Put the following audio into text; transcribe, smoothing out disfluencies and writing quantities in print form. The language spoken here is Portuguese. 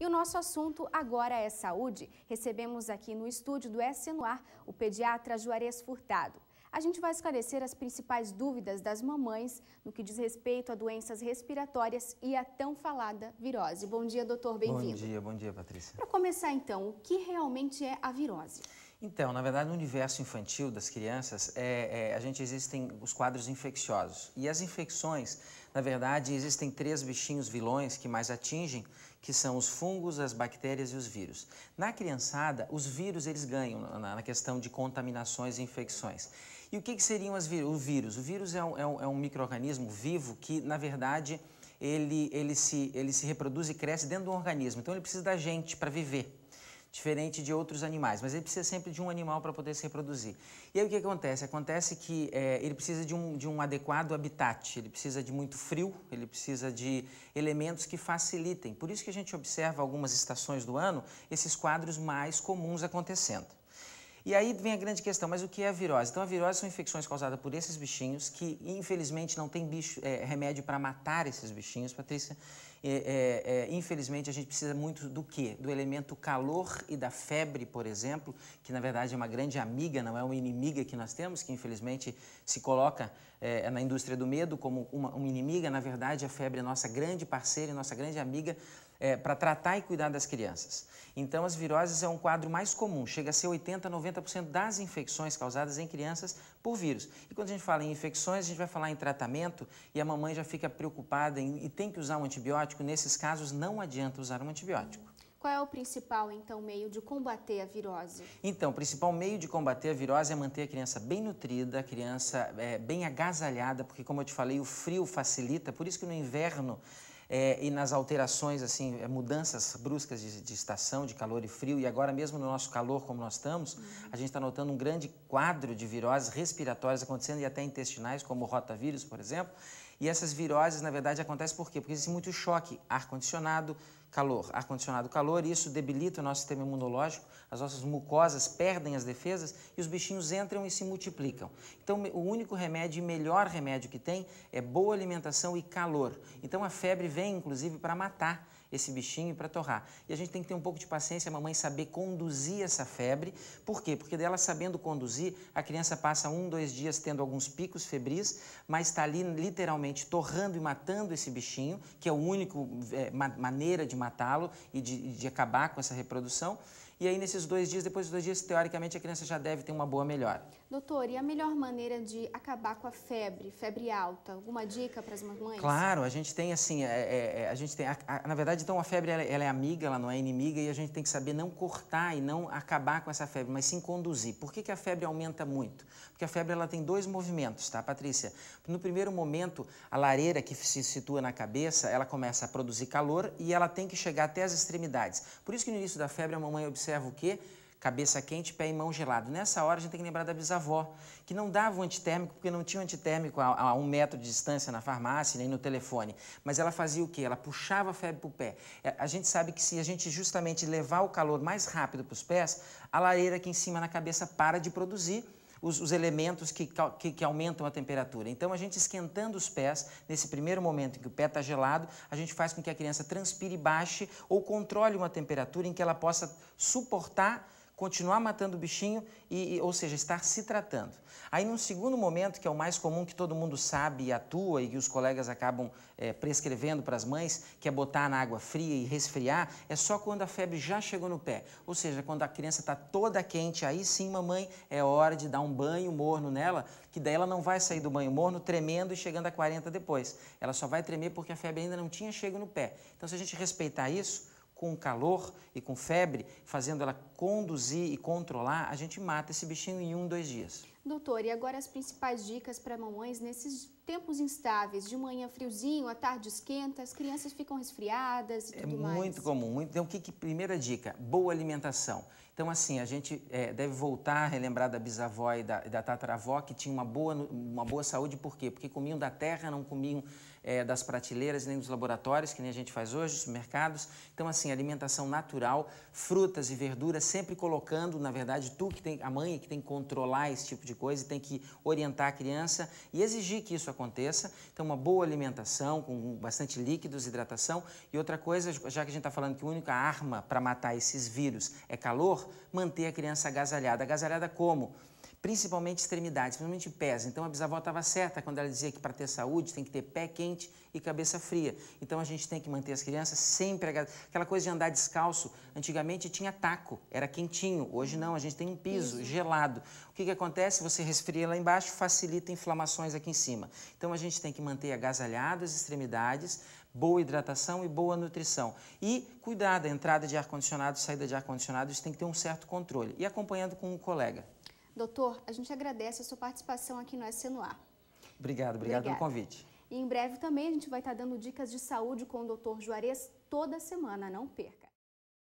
E o nosso assunto agora é saúde. Recebemos aqui no estúdio do SC no Ar o pediatra Juarez Furtado. A gente vai esclarecer as principais dúvidas das mamães no que diz respeito a doenças respiratórias e a tão falada virose. Bom dia, doutor, bem-vindo. Bom dia, Patrícia. Para começar então, o que realmente é a virose? Então, na verdade, no universo infantil das crianças, existem os quadros infecciosos. E as infecções, na verdade, existem 3 bichinhos vilões que mais atingem, que são os fungos, as bactérias e os vírus. Na criançada, os vírus eles ganham na questão de contaminações e infecções. E o que seriam o vírus? O vírus é um micro-organismo vivo que, na verdade, ele se reproduz e cresce dentro do organismo. Então, ele precisa da gente para viver. Diferente de outros animais, mas ele precisa sempre de um animal para poder se reproduzir. E aí o que acontece? Acontece que ele precisa de um adequado habitat, ele precisa de muito frio, ele precisa de elementos que facilitem. Por isso que a gente observa algumas estações do ano, esses quadros mais comuns acontecendo. E aí vem a grande questão, mas o que é a virose? Então a virose são infecções causadas por esses bichinhos que infelizmente não tem remédio para matar esses bichinhos, Patrícia. Infelizmente a gente precisa muito do quê? Do elemento calor e da febre, por exemplo, que na verdade é uma grande amiga, não é uma inimiga que nós temos, que infelizmente se coloca na indústria do medo como uma inimiga. Na verdade a febre é nossa grande parceira e nossa grande amiga para tratar e cuidar das crianças. Então as viroses é um quadro mais comum, chega a ser 80% a 90% das infecções causadas em crianças por vírus. E quando a gente fala em infecções, a gente vai falar em tratamento e a mamãe já fica preocupada e tem que usar um antibiótico. Nesses casos não adianta usar um antibiótico. Qual é o principal, então, meio de combater a virose? Então, o principal meio de combater a virose é manter a criança bem nutrida, a criança bem agasalhada, porque como eu te falei, o frio facilita, por isso que no inverno e nas alterações, assim, mudanças bruscas de estação, de calor e frio, e agora mesmo no nosso calor, como nós estamos, a gente está notando um grande quadro de viroses respiratórias acontecendo e até intestinais, como o rotavírus, por exemplo. E essas viroses, na verdade, acontecem por quê? Porque existe muito choque, ar-condicionado, calor, e isso debilita o nosso sistema imunológico, as nossas mucosas perdem as defesas e os bichinhos entram e se multiplicam. Então, o único remédio e melhor remédio que tem é boa alimentação e calor. Então, a febre vem, inclusive, para matar esse bichinho e para torrar. E a gente tem que ter um pouco de paciência, a mamãe saber conduzir essa febre. Por quê? Porque dela sabendo conduzir, a criança passa 1, 2 dias tendo alguns picos febris, mas está ali literalmente torrando e matando esse bichinho, que é a única maneira de matá-lo e de acabar com essa reprodução. E aí, nesses 2 dias, depois dos 2 dias, teoricamente, a criança já deve ter uma boa melhora. Doutor, e a melhor maneira de acabar com a febre alta? Alguma dica para as mamães? Claro, a gente tem assim, na verdade, então a febre ela é amiga, ela não é inimiga, e a gente tem que saber não cortar e não acabar com essa febre, mas sim conduzir. Por que a febre aumenta muito? Porque a febre ela tem 2 movimentos, tá, Patrícia? No primeiro momento, a lareira que se situa na cabeça, ela começa a produzir calor e ela tem que chegar até as extremidades. Por isso que no início da febre a mamãe observa o quê? Cabeça quente, pé e mão gelado. Nessa hora a gente tem que lembrar da bisavó, que não dava um antitérmico, porque não tinha um antitérmico a 1 metro de distância na farmácia, nem no telefone. Mas ela fazia o quê? Ela puxava a febre para o pé. A gente sabe que se a gente justamente levar o calor mais rápido para os pés, a lareira aqui em cima na cabeça para de produzir os elementos que aumentam a temperatura. Então, a gente esquentando os pés, nesse primeiro momento em que o pé está gelado, a gente faz com que a criança transpire, baixe ou controle uma temperatura em que ela possa suportar, continuar matando o bichinho, ou seja, estar se tratando. Aí, num segundo momento, que é o mais comum, que todo mundo sabe e atua e que os colegas acabam prescrevendo para as mães, que é botar na água fria e resfriar, é só quando a febre já chegou no pé. Ou seja, quando a criança está toda quente, aí sim, mamãe, é hora de dar um banho morno nela, que daí ela não vai sair do banho morno tremendo e chegando a 40 depois. Ela só vai tremer porque a febre ainda não tinha chego no pé. Então, se a gente respeitar isso, com calor e com febre, fazendo ela conduzir e controlar, a gente mata esse bichinho em 1, 2 dias. Doutor, e agora as principais dicas para mamães nesses tempos instáveis? De manhã friozinho, à tarde esquenta, as crianças ficam resfriadas e tudo mais. É muito comum. Então, primeira dica? Boa alimentação. Então, assim, a gente deve voltar a relembrar da bisavó e da tataravó que tinha uma boa saúde. Por quê? Porque comiam da terra, não comiam das prateleiras nem dos laboratórios, que nem a gente faz hoje, dos mercados. Então, assim, alimentação natural, frutas e verduras, sempre colocando, na verdade, a mãe que tem que controlar esse tipo de coisa e tem que orientar a criança e exigir que isso aconteça. Então, uma boa alimentação, com bastante líquidos, hidratação. E outra coisa, já que a gente está falando que a única arma para matar esses vírus é calor, manter a criança agasalhada. Agasalhada como? Principalmente extremidades, principalmente pés. Então a bisavó estava certa quando ela dizia que para ter saúde tem que ter pé quente e cabeça fria. Então a gente tem que manter as crianças sempre agasalhadas. Aquela coisa de andar descalço, antigamente tinha taco, era quentinho. Hoje não, a gente tem um piso gelado. O que acontece? Você resfria lá embaixo, facilita inflamações aqui em cima. Então a gente tem que manter agasalhado as extremidades, boa hidratação e boa nutrição. E cuidar da entrada de ar-condicionado, saída de ar-condicionado, isso tem que ter um certo controle. E acompanhando com um colega. Doutor, a gente agradece a sua participação aqui no SC no Ar. Obrigado pelo convite. E em breve também a gente vai estar dando dicas de saúde com o Dr. Juarez toda semana, não perca.